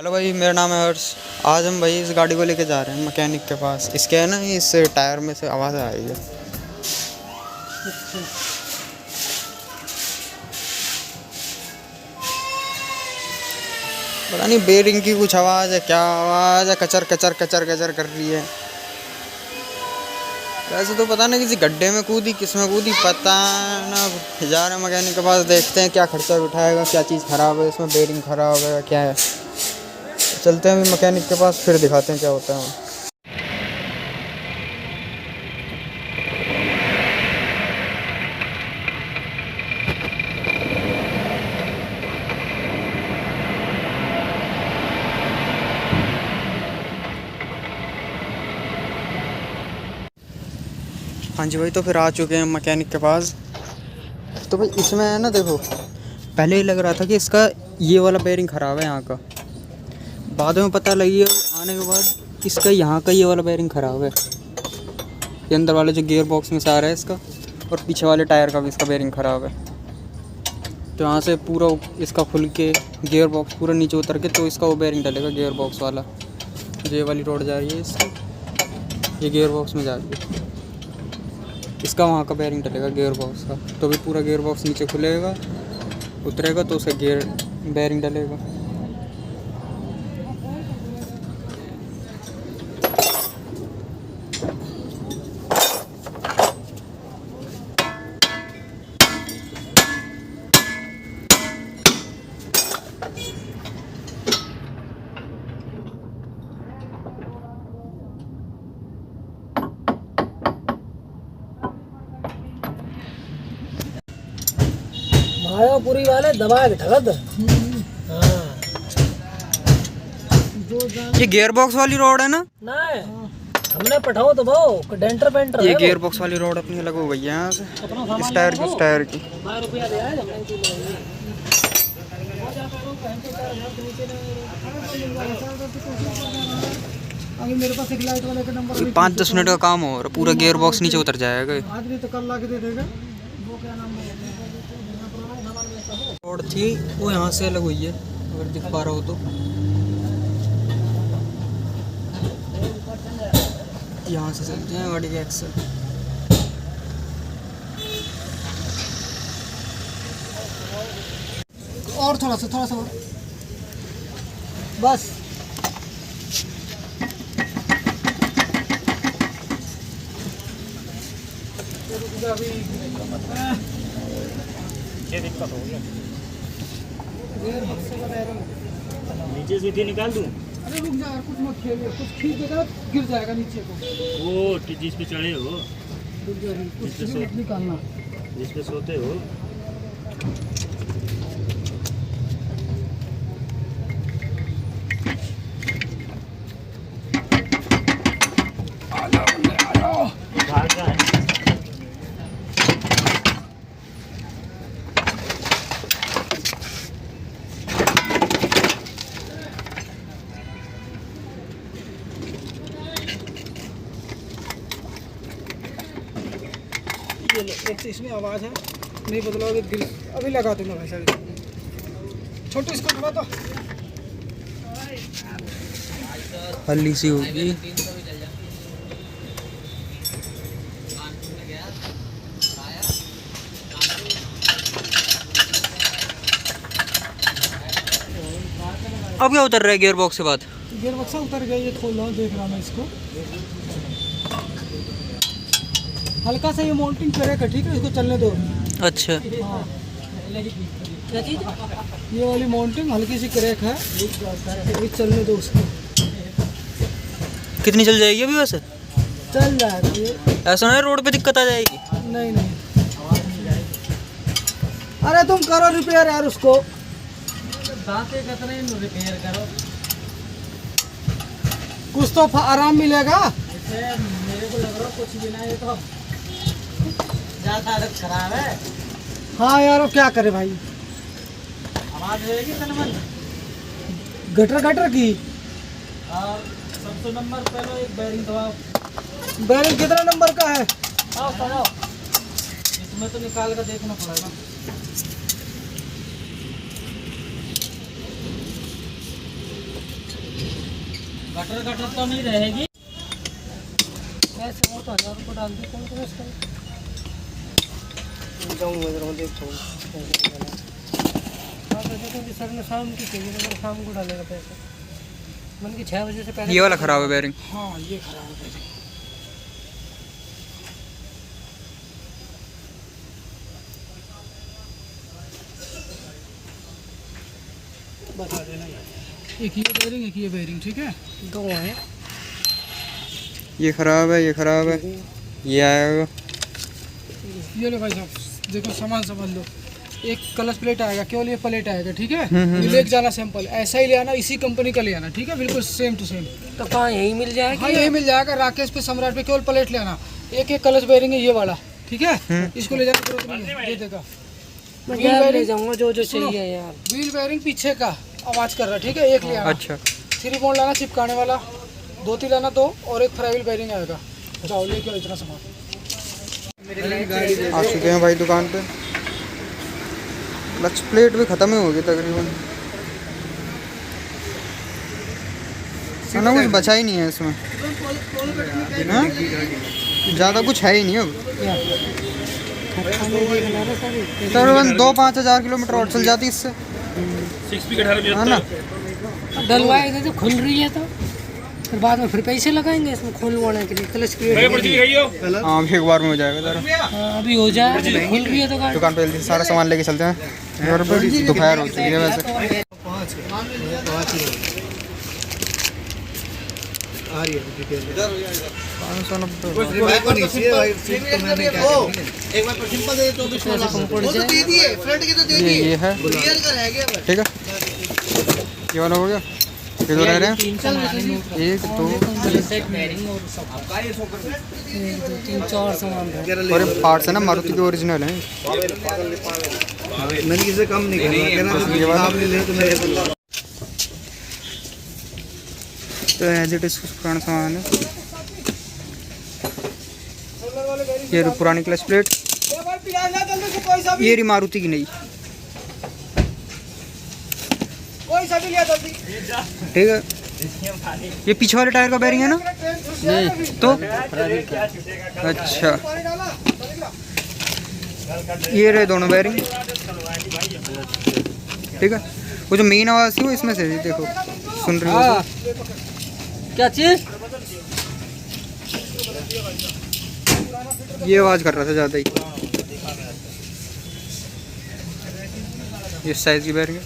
Hello भाई, मेरा नाम है हर्ष। आज हम भाई इस गाड़ी को लेके जा रहे हैं मैकेनिक के पास। इसके है ना, इस टायर में से आवाज़ आ रही है। पता नहीं बेरिंग की कुछ आवाज़ है, क्या आवाज़ है, कचर कचर कचर कचर कर रही है। वैसे तो पता नहीं किसी गड्ढे में कूदी, किस में कूदी, पता ना। जा रहे हैं मैकेनिक के पास, देखते हैं क्या खर्चा उठाएगा, क्या चीज़ ख़राब है इसमें, बेरिंग ख़राब है क्या है। चलते हैं अभी मैकेनिक के पास, फिर दिखाते हैं क्या होता है। हाँ जी भाई, तो फिर आ चुके हैं मैकेनिक के पास। तो भाई इसमें है ना, देखो पहले ही लग रहा था कि इसका ये वाला बेरिंग ख़राब है यहाँ का। बाद में पता लगी है आने के बाद, इसका यहाँ का ये वाला बेरिंग ख़राब है। ये अंदर वाले जो गियर बॉक्स में से आ रहा है इसका, और पीछे वाले टायर का भी इसका बेरिंग ख़राब है। तो यहाँ से पूरा इसका खुल के गियर बॉक्स पूरा नीचे उतर के तो इसका वो बेरिंग डलेगा गियर बॉक्स वाला। जो ये वाली रोड जा रही है इसकी, ये गियर बॉक्स में जा रही है, इसका वहाँ का बेरिंग डलेगा गियर बॉक्स का। तो भी पूरा गियर बॉक्स नीचे खुलेगा, उतरेगा तो उसका गियर बेरिंग डलेगा। मायापुरी वाले दबा के ठगद। हाँ। ये गियर बॉक्स वाली रोड है ना? नहीं, हमने पठाओ तो भाव डेंटर पेंटर ये गियर बॉक्स वाली रोड अपनी अलग हो गई है यहाँ से, इस टायर की, उस टायर की। ₹12 दे आए अभी मेरे पास एक लाइट वाले का नंबर। 5-10 मिनट का काम हो और पूरा गियर बॉक्स नीचे उतर जाएगा। आज नहीं तो कल ला के दे देगा। वो क्या नाम है, रोड थी वो यहाँ से अलग हुई है, अगर दिख पा रहा हो तो। यहाँ से चलते हैं गाड़ी के एक्सल। और थोड़ा सा और। बस ये दिक्कत हो गया। नीचे से नीचे निकाल दूं? अरे रुक जा, कुछ मत खेलिए, कुछ खींच देगा गिर जाएगा नीचे को। वो जिस पे चढ़े हो, कुछ मत निकालना, जिस पे सोते हो। भाग रहा है। एक इसमें आवाज़ है, नहीं बदलोगे गिर। अभी लगा दूंगा भाई साहब, छोटू इसको दबा दो। हल्ली सी होगी। अब क्या उतर रहा है गियर बॉक्स के बाद? गियर बक्सा उतर गया, ये खोल रहा हूँ, देख रहा मैं इसको। हल्का सा ये माउंटिंग करेगा, ठीक है, इसको चलने दो। अच्छा, हाँ, क्या चीज़? ये वाली माउंटिंग हल्की सी क्रैक है, अभी चलने दो उसको। कितनी चल जाएगी अभी वैसे? चल जाएगा ये। ऐसा नहीं रोड पे दिक्कत आ जाएगी? नहीं, अरे तुम करो रिपेयर यार उसको। रिपेयर करो, कुछ तो आराम मिलेगा। मेरे को लग रहा कुछ भी नहीं, ये तो ज़्यादा खराब है। हाँ यार, अब क्या करे भाई, आवाज़ रहेगी तनमन गटर की। और सबसे नंबर पहले एक बैरिंग दबाओ। बैरिंग कितना नंबर का है? आओ इसमें तो निकाल कर देखना पड़ेगा। गटर गटर तो नहीं रहेगी। ऐसे वो तो 1000 रुपये डाल दी कौन कौन इसका जाऊँगा जरा देखता हूँ। हाँ तो देखो सर ने शाम की चाहिए तो शाम को डालेगा पैसा। मन की 6 बजे से पहले। ये वाला खराब है बेरिंग। हाँ ये खराब है बेरिंग। बता देना यार। एक ये बेरिंग ठीक है। दो है। ये खराब है, ये खराब है, ये आएगा। ये लो भाई साहब देखो सामान समझ लो। एक क्लच प्लेट आएगा, केवल ये प्लेट आएगा ठीक है। ये लेके जाना सैंपल, ऐसा ही ले आना, इसी कंपनी का ले आना ठीक है, बिल्कुल सेम टू सेम। तो कहाँ यही मिल जाएगा? हाँ यही मिल जाएगा, राकेश पे सम्राट पे, केवल प्लेट ले आना। एक एक क्लच बेरिंग है ये वाला ठीक है। इसको ले जाना जरूरत नहीं है, दे देगा। व्हील बेरिंग जाऊंगा जो जो चाहिए यार। व्हील बेरिंग पीछे का आवाज कर रहा ठीक है, एक ले आना। अच्छा 3 पॉइंट लाना चिपकाने वाला, 2-3 लाना 2 और एक फ्राई बेरिंग आएगा। जाओ लेके इतना सामान। आ चुके हैं भाई दुकान पे। क्लच प्लेट भी ख़त्म ही होगी तकरीबन, है ना, कुछ बचा ही नहीं है इसमें। हाँ? ज़्यादा कुछ है ही नहीं अब। तकरीबन 2-5 हज़ार किलोमीटर और चल जाती इससे, है ना। डलवाएगा तो खुल रही है तो फिर बाद में फिर पैसे लगाएंगे इसमें खोलवाने के लिए। क्लच क्लियर हाँ अभी एक बार में हो जाएगा ज़रा। अभी हो जाए, खुल रही है तो गाड़ी। दुकान पे जल्दी सारा सामान लेके चलते हैं, घर पे दोपहर हो चुकी है वैसे। आ रही है डिटेल 590 ये है ठीक है। ये वाला हो गया, ये दो रह रहे हैं। 1 2 3 4 सामान और ये पार्ट्स है ना मारुति के ओरिजिनल हैं। मैंने किसी कम नहीं करना, ये वाला आप ले ले तो मेरे तो एज इट इज पुराना सामान है। ये पुरानी क्लच प्लेट, ये रही मारुति की नहीं, ठीक है। ये पीछे वाले टायर का बेरिंग है ना? नहीं तो अच्छा, ये रहे दोनों बेरिंग, ठीक है। वो जो मेन आवाज़ थी वो इसमें से थी, देखो सुन रही हो? क्या चीज? ये आवाज़ कर रहा था ज़्यादा ही। ये साइज़ की बेरिंग है।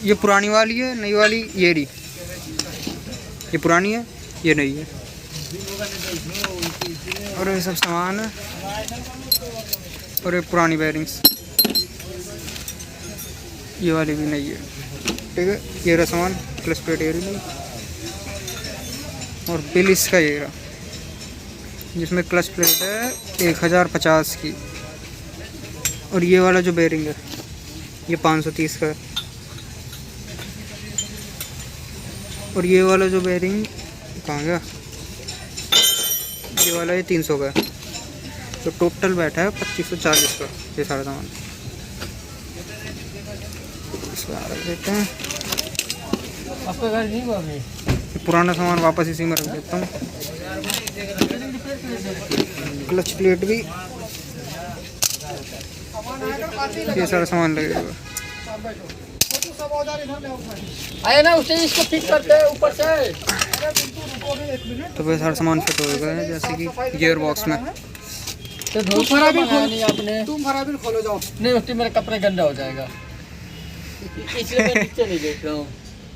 ये पुरानी वाली है, नई वाली ये रही। ये पुरानी है, ये नई है। और ये सब सामान है, और ये पुरानी बेरिंग्स, ये वाली भी नई है, ठीक है। ये रहा सामान, क्लच प्लेट ये रही नहीं, और बिल इसका ये रहा, जिसमें क्लच प्लेट है 1050 की, और ये वाला जो बेरिंग है ये 530 का है, और ये वाला जो बेरिंग कहाँ गया, ये वाला ये 300 का है। तो टोटल बैठा है 2540 का ये सारा सामान। इसको रख देते हैं, आपका घर नहीं हुआ अभी? पुराना सामान वापस इसी में रख देता हूँ। क्लच प्लेट भी, ये सारा सामान लगेगा। आया ना उससे इसको फिट करते हैं ऊपर से। तो वह सारा सामान फिट हो गया है, जैसे कि गियर बॉक्स में। तो तुम फराबिल खोलो आपने, तुम फराबिल खोलो जाओ। नहीं उससे मेरे कपड़े गंदा हो जाएगा, इसलिए मैं नीचे नहीं देख रहा हूँ।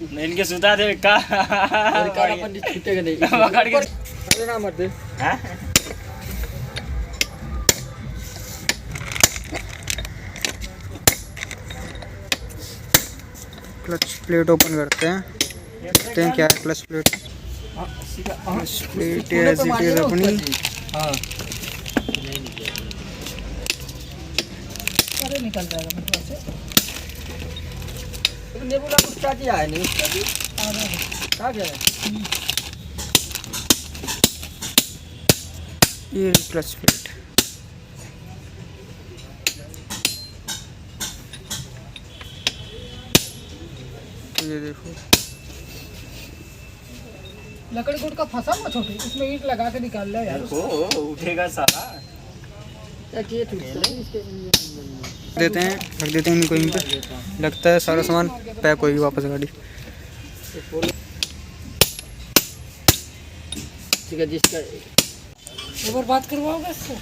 नहीं इनके सुता दे का और कालापन छूटेगा नहीं। अरे ना मत दे। क्लच प्लेट ओपन करते हैं, देखते हैं क्या है clutch plate. Clutch plate as it is अपनी। हाँ अरे निकल जाएगा मतलब से। तो नेबुला कुछ क्या किया है नहीं उसका भी क्या क्या है? ये क्लच प्लेट, तो ये देखो लकड़ी गुट का फंसा हुआ छोटे, इसमें ईंट लगा के निकाल ले यार। ओ उठेगा साला। क्या किए थे देते हैं, रख देते हैं इनको यहीं पे। लगता है सारा सामान पैक होगी वापस गाड़ी। ठीक है जिसका एक बार बात करवाओगे इससे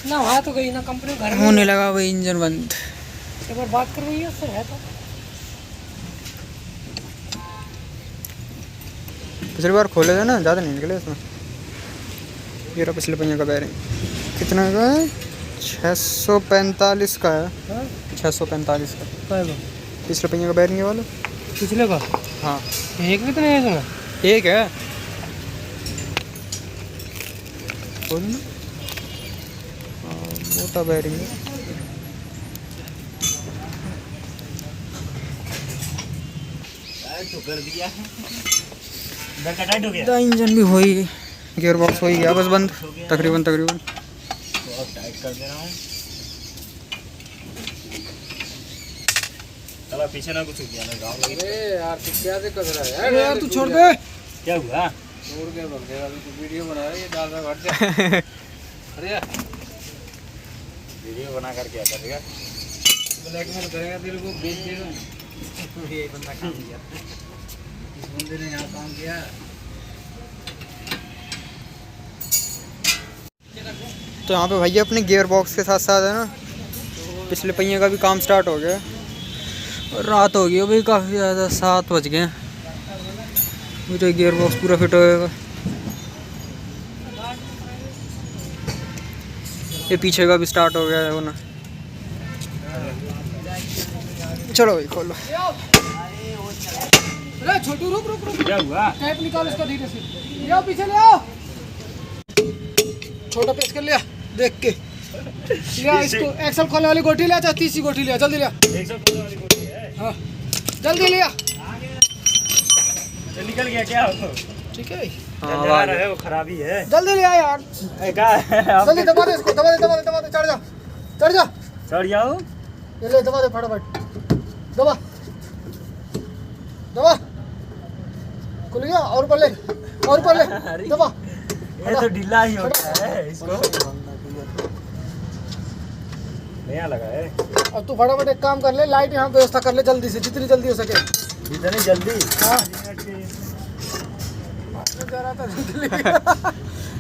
ना, वहाँ तो गई ना कंपनी घर में होने लगा वही इंजन बंद। एक बार बात करवाइए उससे है तो। पिछली बार खोले थे ना, ज़्यादा नहीं निकले उसमें। ये रहा पिछले पहिए का बैरिंग, कितना का है? 645 का है। 645 का पिछले पहिए का बैरिंग वाला। पिछले का हाँ एक भी तो नहीं है इसमें। एक है। खोल ना। मोटा बैरिंग है। तो कर दिया कटाई हो गया। इंजन भी हो ही, गियर बॉक्स हो ही गया बस बंद तकरीबन। तो अब टाइट कर दे रहा हूँ। चला पीछे ना कुछ किया ना गाँव लगी। यार तू क्या दिक्कत रहा है यार, तू छोड़ दे। क्या हुआ? छोड़ के बोल देगा तू वीडियो बना रहा है, ये डाल रहा हट जा। अरे वीडियो बना कर क्या करेगा? ब्लैकमेल करेगा तेरे को, बेच देगा। ये बंदा काम किया, इस बंदे ने यहाँ काम किया। तो यहाँ पे भैया अपने गियर बॉक्स के साथ साथ है ना, पिछले पहिए का भी काम स्टार्ट हो गया। और रात हो गई अभी काफ़ी ज़्यादा, 7 बज गए। मुझे गियर बॉक्स पूरा फिट होएगा। ये पीछे का भी स्टार्ट हो गया है होना। चलो भाई खोलो। अरे छोटू रुक रुक रुक, क्या हुआ? कैप निकाल इसका धीरे से। ले आओ पीछे ले आओ। छोटा पेच कर लिया देख के। लिया इसको एक्सल खोलने वाली गोटी लिया, चाहे 30 गोटी लिया, जल्दी लिया। 115 वाली गोटी है। हाँ जल्दी लिया। तो निकल गया क्या? ठीक है हाँ जा रहा है वो खराबी है। जल्दी लिया यार, जल्दी दबा दे इसको, दबा दे दबा दे दबा दे, चढ़ जा चढ़ जा। चढ़ जाओ। ये ले दबा दे फटाफट, दबा दबा। खुल गया, और ऊपर ले, और ऊपर ले, दबा। ये तो ढीला ही होता है इसको। नया लगा है। अब तू फटाफट एक काम कर ले, लाइट यहाँ व्यवस्था कर ले जल्दी से, जितनी जल्दी हो सके। जितनी जल्दी। हाँ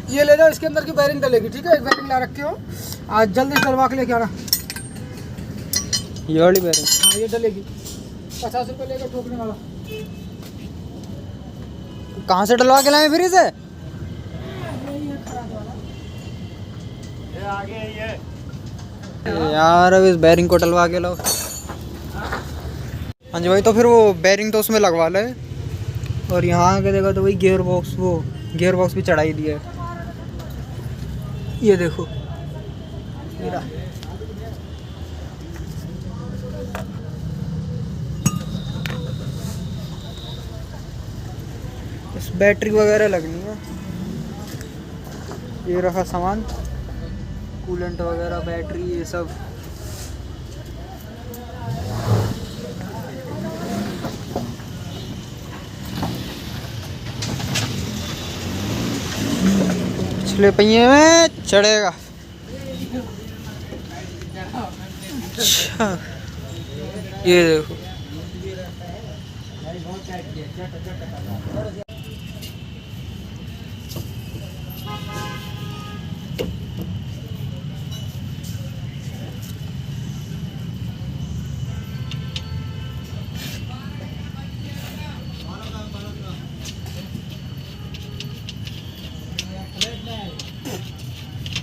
ये ले जाओ, इसके अंदर की बैरिंग डलेगी। ठीक है, एक बैरिंग ला रखे हो, आज जल्दी डलवा के लेके आना। ये वाली बैरिंग हाँ ये डलेगी, 50 रुपये लेकर ठोकने वाला। कहाँ से डलवा के लाए फिर इसे? ये आगे ये यार अब इस बैरिंग को डलवा के लाओ। हाँ जी भाई, तो फिर वो बैरिंग तो उसमें लगवा ले। और यहाँ आके देखा तो वही गियर बॉक्स, वो गियर बॉक्स भी चढ़ा ही दिया है। ये देखो ये रहा। इस बैटरी वगैरह लगनी है। ये रखा सामान, कूलेंट वगैरह, बैटरी, ये सब। पिछले पहिए में चढ़ेगा। अच्छा ये देखो,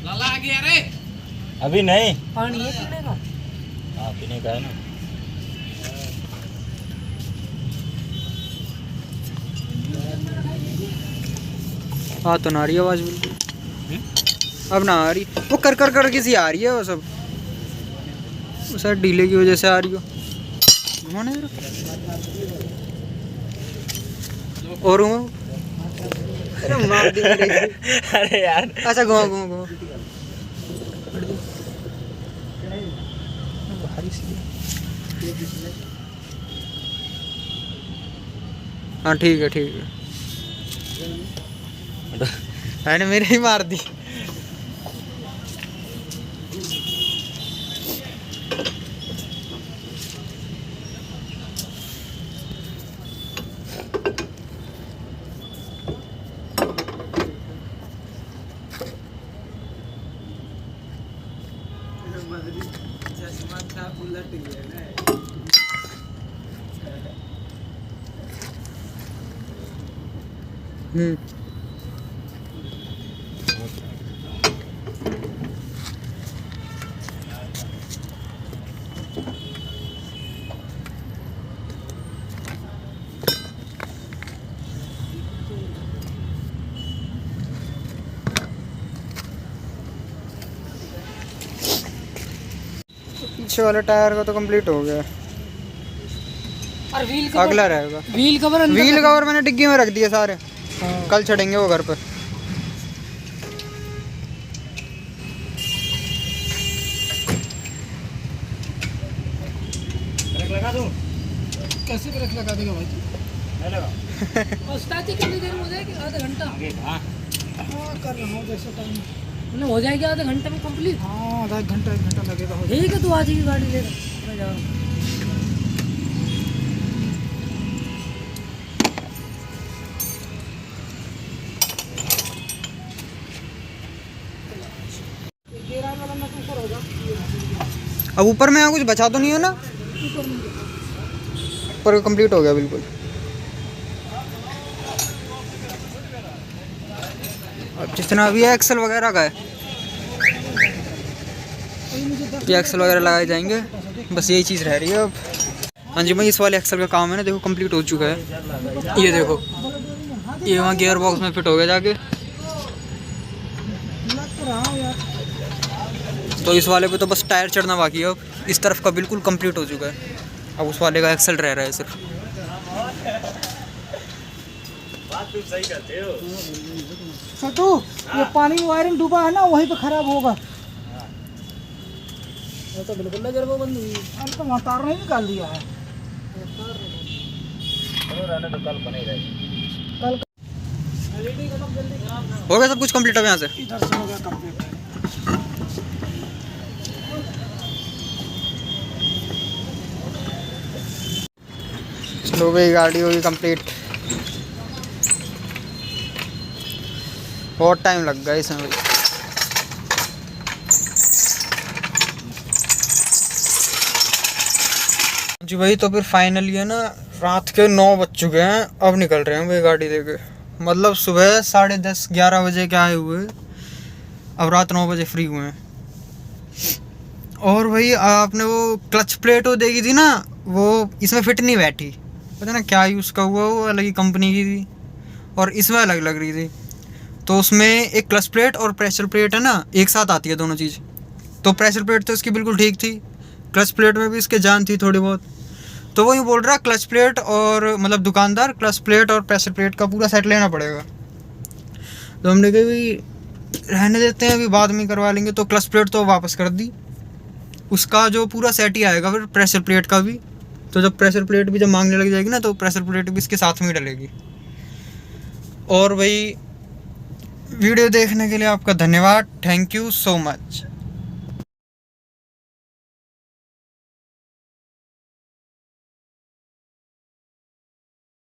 लाला आ गया रे। अभी नहीं। पानी है पीने का? हाँ पीने का है ना। हाँ तो ना आ रही आवाज़ बिल्कुल। अब ना आ रही, वो कर कर कर किसी आ रही है वो सब। वो शायद डीले की वजह से आ रही हो। घुमाने जरा। और घुमाओ। अरे मार दी मेरे। अरे यार अच्छा घुमाओ घुमाओ घुमाओ। भारी सी हाँ ठीक है ठीक है। मैंने मेरे ही मार दी। पीछे वाले टायर का तो कंप्लीट हो गया, और व्हील अगला रहेगा। व्हील कवर व्हील कवर मैंने डिग्गी में रख दिए सारे, कल चढ़ेंगे वो घर पर। लगा दूं? कैसे ब्रेक लगा देगा भाई? नहीं लगा। और स्टार्ट कितनी देर में हो जाएगी? आधा घंटा। हाँ हाँ कर रहा हूँ जैसे टाइम मतलब हो जाएगी आधे घंटे में कंप्लीट। हाँ आधा घंटा 1 घंटा लगेगा। ठीक है, तू आ जाएगी गाड़ी लेकर, मैं जा रहा हूँ। अब ऊपर में यहाँ कुछ बचा तो नहीं है ना? ऊपर कंप्लीट हो गया बिल्कुल। अब जितना भी है एक्सल वगैरह का है, ये एक्सल वगैरह लगाए जाएंगे, बस यही चीज़ रह रही है अब। हाँ जी भाई, इस वाले एक्सल का काम है ना, देखो कंप्लीट हो चुका है। ये देखो, ये वहाँ गियर बॉक्स में फिट हो गया जाके। तो इस वाले पे तो बस टायर चढ़ना बाकी है। अब इस तरफ का बिल्कुल कंप्लीट हो चुका है, अब उस वाले का एक्सल रह रहा है सिर्फ। बात तुम सही करते हो। सटू, ये पानी में वायरिंग डूबा है ना, वहीं पे खराब होगा। ये तो बिल्कुल नजर बंद हुई। अरे तो वहाँ तार नहीं निकाल दिया है। चलो रहने दो, कल बने रहेगी। कल एलईडी खत्म जल्दी। हो गया सब कुछ कंप्लीट अब यहाँ से। इधर से हो गया कंप्लीट। चलो भाई, गाड़ी होगी कंप्लीट। बहुत टाइम लग गया इसमें भाई। जी भाई, तो फिर फाइनली है ना, रात के 9 बज चुके हैं, अब निकल रहे हैं भाई गाड़ी लेके। मतलब सुबह 10:30-11 बजे के आए हुए, अब रात 9 बजे फ्री हुए हैं। और भाई आपने वो क्लच प्लेट वो देखी थी ना, वो इसमें फिट नहीं बैठी, पता ना क्या यूज़ का हुआ, वो अलग ही कंपनी की थी और इसमें अलग लग रही थी। तो उसमें एक क्लच प्लेट और प्रेशर प्लेट है ना, एक साथ आती है दोनों चीज़। तो प्रेशर प्लेट तो इसकी बिल्कुल ठीक थी, क्लच प्लेट में भी इसके जान थी थोड़ी बहुत। तो वो यूँ बोल रहा क्लच प्लेट और मतलब दुकानदार क्लच प्लेट और प्रेशर प्लेट का पूरा सेट लेना पड़ेगा। तो हमने कहा भाई रहने देते हैं, अभी बाद में करवा लेंगे। तो क्लच प्लेट तो वापस कर दी, उसका जो पूरा सेट ही आएगा फिर प्रेशर प्लेट का भी। तो जब प्रेशर प्लेट भी जब मांगने लग जाएगी ना, तो प्रेशर प्लेट भी इसके साथ में ही डलेगी। और भाई वीडियो देखने के लिए आपका धन्यवाद, थैंक यू सो मच।